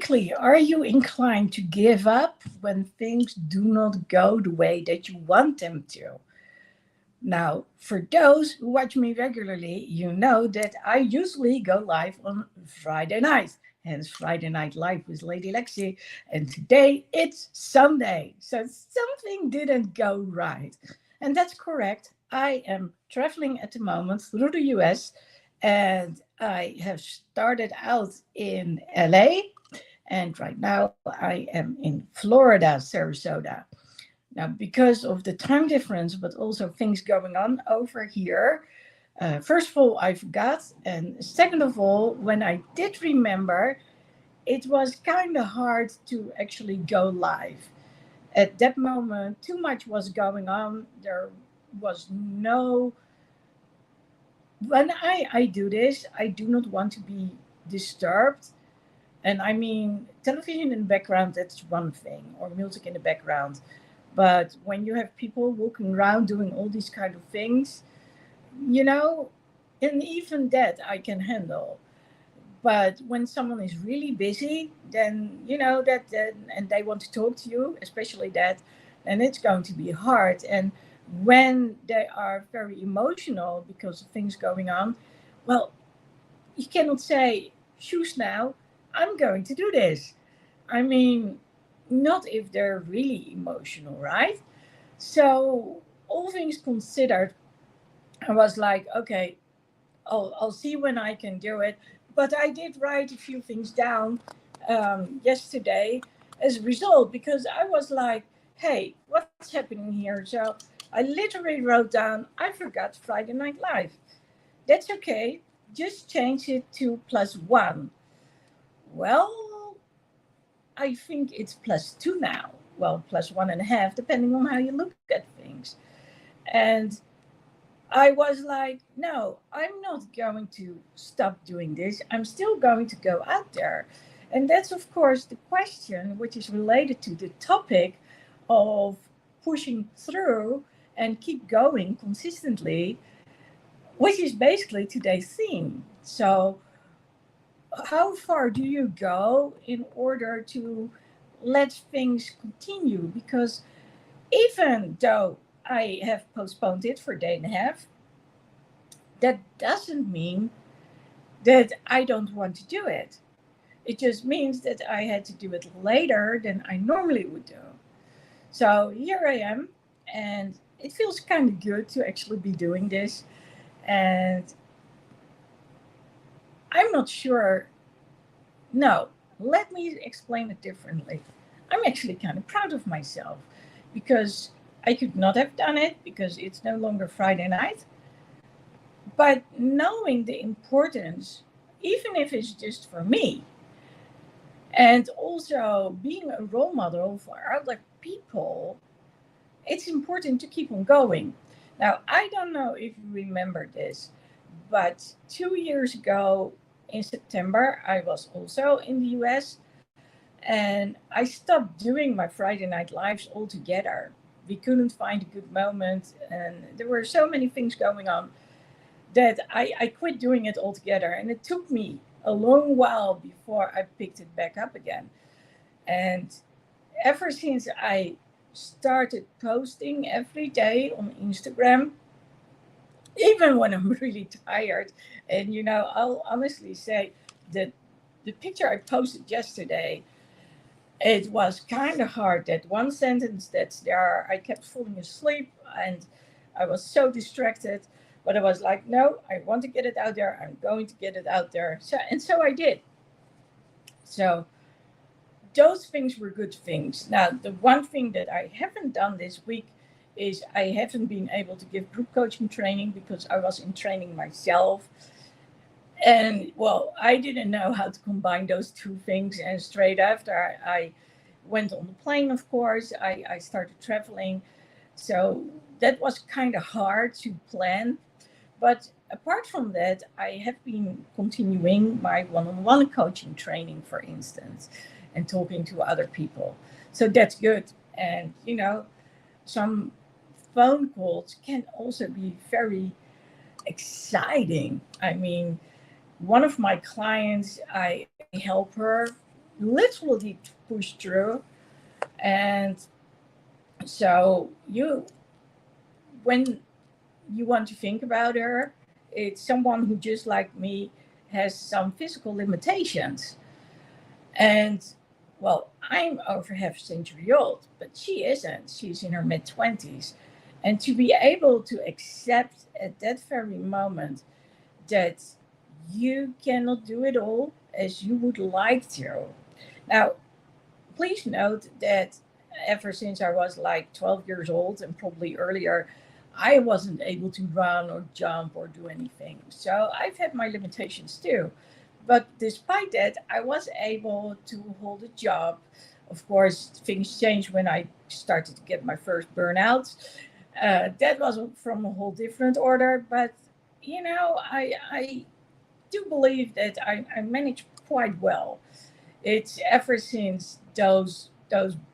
Quickly, are you inclined to give up when things do not go the way that you want them to? Now, for those who watch me regularly, you know that I usually go live on Friday night. Hence, Friday Night Live with Lady Lexi. And today it's Sunday. So something didn't go right. And that's correct. I am traveling at the moment through the US, and I have started out in LA. And right now I am in Florida, Sarasota. Now, because of the time difference, but also things going on over here, first of all, I forgot. And second of all, when I did remember, it was kind of hard to actually go live. At that moment, too much was going on. There was no. When I do this, I do not want to be disturbed. And I mean, television in the background, that's one thing, or music in the background. But when you have people walking around doing all these kind of things, you know, and even that I can handle. But when someone is really busy, then you know that, and they want to talk to you, especially that, then it's going to be hard. And when they are very emotional because of things going on, well, you cannot say, "Shoes now, I'm going to do this." I mean, not if they're really emotional, right? So, all things considered, I was like, okay, I'll see when I can do it. But I did write a few things down yesterday as a result because I was like, hey, what's happening here? So I literally wrote down, I forgot Friday Night Live. That's okay. Just change it to +1. Well, I think it's +2 now. Well, +1.5, depending on how you look at things. And I was like, no, I'm not going to stop doing this. I'm still going to go out there. And that's, of course, the question which is related to the topic of pushing through and keep going consistently, which is basically today's theme. So, how far do you go in order to let things continue? Because even though I have postponed it for a day and a half, that doesn't mean that I don't want to do it. It just means that I had to do it later than I normally would do. So here I am, and it feels kind of good to actually be doing this. And I'm not sure. No, let me explain it differently. I'm actually kind of proud of myself because I could not have done it because it's no longer Friday night. But knowing the importance, even if it's just for me, and also being a role model for other people, it's important to keep on going. Now, I don't know if you remember this, but 2 years ago in September, I was also in the US and I stopped doing my Friday Night Lives altogether. We couldn't find a good moment, and there were so many things going on that I quit doing it altogether. And it took me a long while before I picked it back up again. And ever since I started posting every day on Instagram, even when I'm really tired, and I'll honestly say that the picture I posted yesterday, it was kind of hard. That one sentence that's there, I kept falling asleep and I was so distracted. But I was like, no, I want to get it out there. I'm going to get it out there. So I did. So those things were good things. Now, the one thing that I haven't done this week is I haven't been able to give group coaching training because I was in training myself. And well, I didn't know how to combine those two things. And straight after I went on the plane, of course, I started traveling. So that was kind of hard to plan. But apart from that, I have been continuing my one on one coaching training, for instance, and talking to other people. So that's good. And, some phone calls can also be very exciting. I mean, one of my clients, I help her. literally push through. And so when you want to think about her, it's someone who, just like me, has some physical limitations. And well, I'm over half a century old, but she isn't. She's in her mid 20s. And to be able to accept at that very moment that you cannot do it all as you would like to. Now, please note that ever since I was like 12 years old and probably earlier, I wasn't able to run or jump or do anything. So I've had my limitations too. But despite that, I was able to hold a job. Of course, things changed when I started to get my first burnouts. That was from a whole different order. But, I do believe that I managed quite well. It's ever since those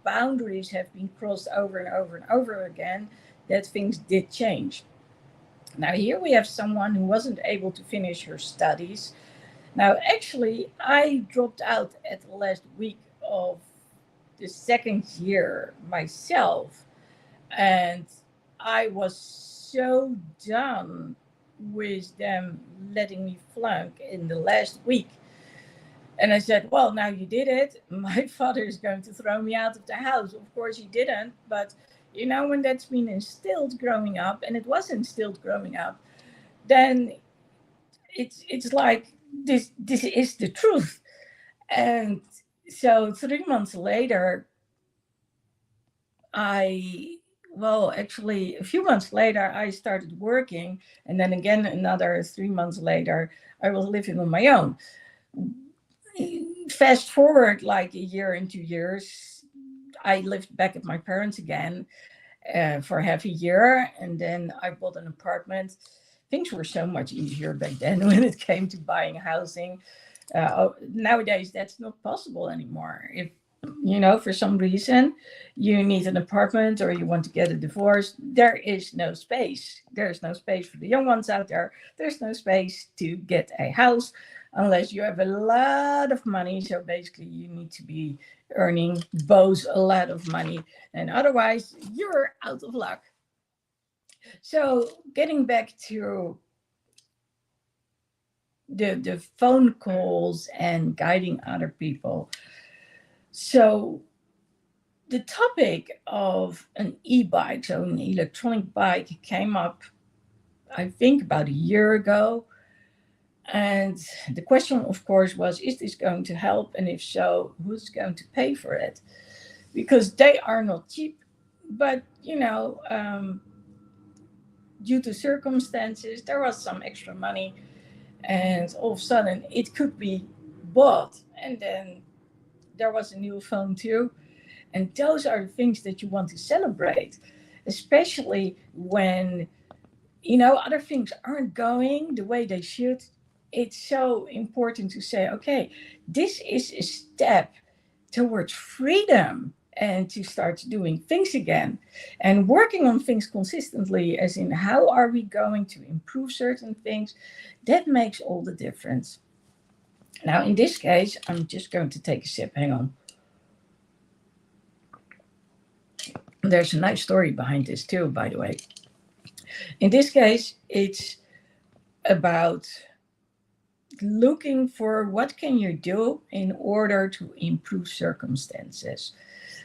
boundaries have been crossed over and over and over again that things did change. Now here we have someone who wasn't able to finish her studies. Now actually I dropped out at the last week of the second year myself, and I was so done with them letting me flunk in the last week. And I said, well, now you did it. My father is going to throw me out of the house. Of course, he didn't. But, when that's been instilled growing up, and it was instilled growing up, then it's like this is the truth. And so 3 months later, actually, a few months later, I started working. And then again, another 3 months later, I was living on my own. Fast forward like a year and 2 years, I lived back at my parents again for half a year, and then I bought an apartment. Things were so much easier back then when it came to buying housing. Nowadays, that's not possible anymore. If for some reason you need an apartment or you want to get a divorce, there is no space. There's no space for the young ones out there. There's no space to get a house unless you have a lot of money. So basically, you need to be earning both a lot of money, and otherwise, you're out of luck. So, getting back to the phone calls and guiding other people. So, the topic of an e-bike, so an electronic bike, came up, I think, about a year ago. And the question, of course, was, is this going to help? And if so, who's going to pay for it? Because they are not cheap. But, due to circumstances, there was some extra money. And all of a sudden, it could be bought. And then there was a new phone too. And those are the things that you want to celebrate, especially when, other things aren't going the way they should. It's so important to say, okay, this is a step towards freedom and to start doing things again and working on things consistently, as in how are we going to improve certain things. That makes all the difference. Now, in this case, I'm just going to take a sip. Hang on. There's a nice story behind this too, by the way. In this case, it's about looking for what can you do in order to improve circumstances.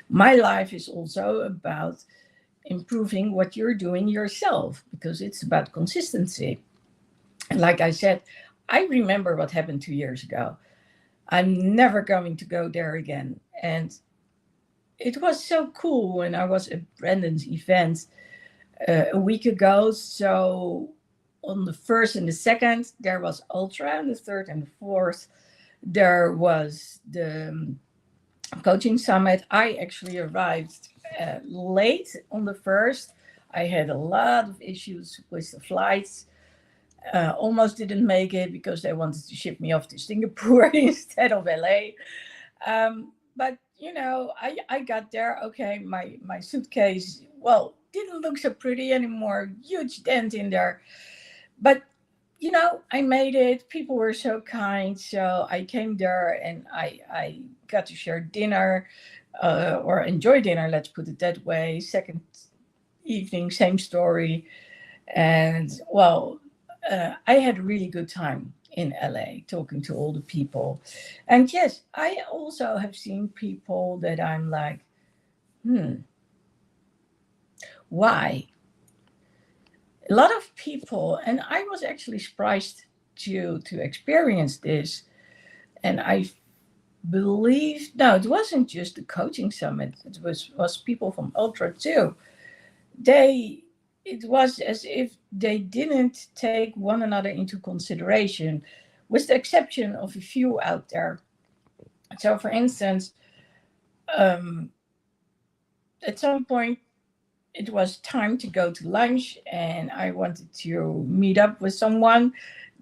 My life is also about improving what you're doing yourself, because it's about consistency. And like I said, I remember what happened 2 years ago. I'm never going to go there again. And it was so cool when I was at Brandon's event a week ago. So on the first and the second, there was Ultra, and the third and the fourth, there was the coaching summit. I actually arrived late on the first. I had a lot of issues with the flights. Almost didn't make it because they wanted to ship me off to Singapore instead of LA. But I got there. Okay, my suitcase, well, didn't look so pretty anymore. Huge dent in there. But I made it. People were so kind. So I came there and I got to share dinner or enjoy dinner, let's put it that way. Second evening, same story. And well, I had a really good time in LA talking to all the people. And yes, I also have seen people that I'm like, hmm, why? A lot of people, and I was actually surprised to experience this. And I believe no, it wasn't just the coaching summit. It was people from Ultra too. They it was as if they didn't take one another into consideration, with the exception of a few out there. So, for instance, um, at some point it was time to go to lunch, and I wanted to meet up with someone.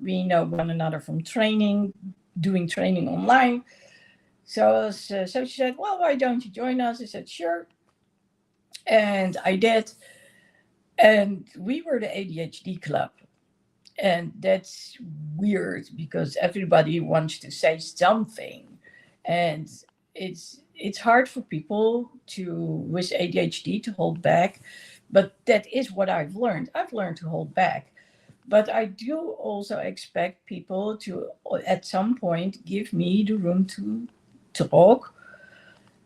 We know one another from training, doing training online. So she said, "Well, why don't you join us?" I said, "Sure," and I did. And we were the ADHD club, and that's weird because everybody wants to say something, and it's hard for people to with ADHD to hold back, but that is what I've learned to hold back. But I do also expect people to at some point give me the room to talk.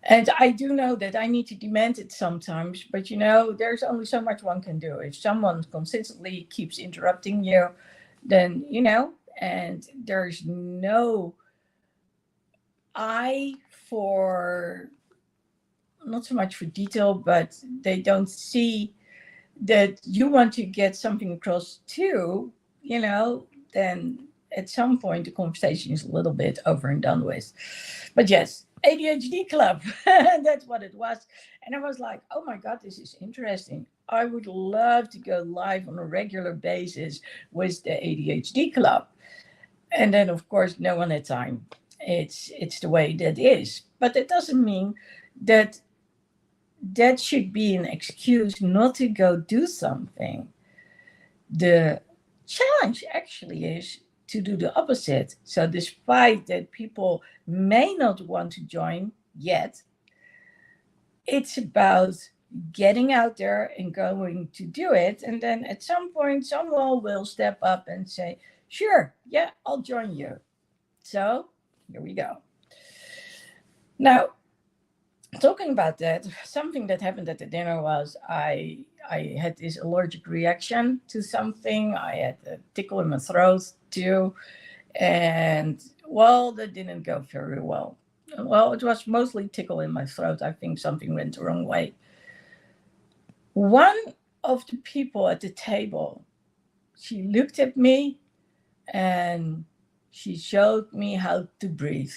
And I do know that I need to demand it sometimes, but there's only so much one can do. If someone consistently keeps interrupting you, then and there's no eye for, not so much for detail, but they don't see that you want to get something across too, then at some point the conversation is a little bit over and done with. But yes, ADHD club, that's what it was. And I was like, oh my God, this is interesting. I would love to go live on a regular basis with the ADHD club. And then, of course, no one had time. It's the way that is. But that doesn't mean that that should be an excuse not to go do something. The challenge actually is to do the opposite. So, despite that people may not want to join yet, it's about getting out there and going to do it. And then at some point, someone will step up and say, sure, yeah, I'll join you. So, here we go. Now, talking about that, something that happened at the dinner was I had this allergic reaction to something. I had a tickle in my throat too, and well, that didn't go very well. Well, it was mostly tickle in my throat. I think something went the wrong way. One of the people at the table, she looked at me and she showed me how to breathe.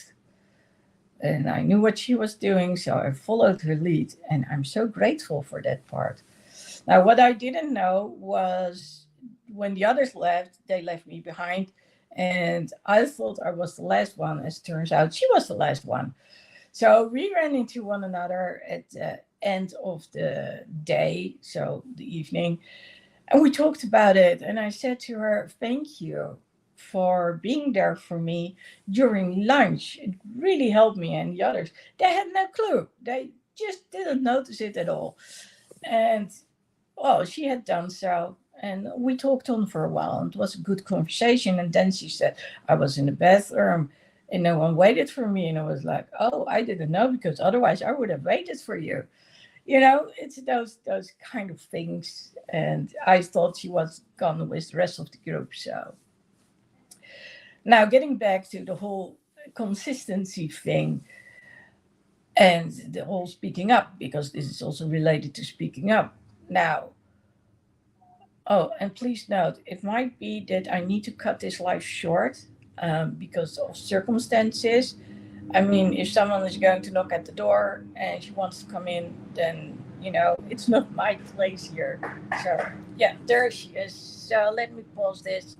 And I knew what she was doing, so I followed her lead, and I'm so grateful for that part. Now, what I didn't know was when the others left, they left me behind, and I thought I was the last one. As it turns out, she was the last one. So we ran into one another at the end of the day, so the evening, and we talked about it. And I said to her, thank you for being there for me during lunch. It really helped me. And the others, they had no clue. They just didn't notice it at all. And well, she had done so. And we talked on for a while, and it was a good conversation. And then she said, I was in the bathroom and no one waited for me. And I was like, oh, I didn't know, because otherwise I would have waited for you. It's those kind of things. And I thought she was gone with the rest of the group. So now getting back to the whole consistency thing and the whole speaking up, because this is also related to speaking up. Now, oh, and please note, it might be that I need to cut this live short because of circumstances. I mean, if someone is going to knock at the door and she wants to come in, then, it's not my place here. So, yeah, there she is. So let me pause this.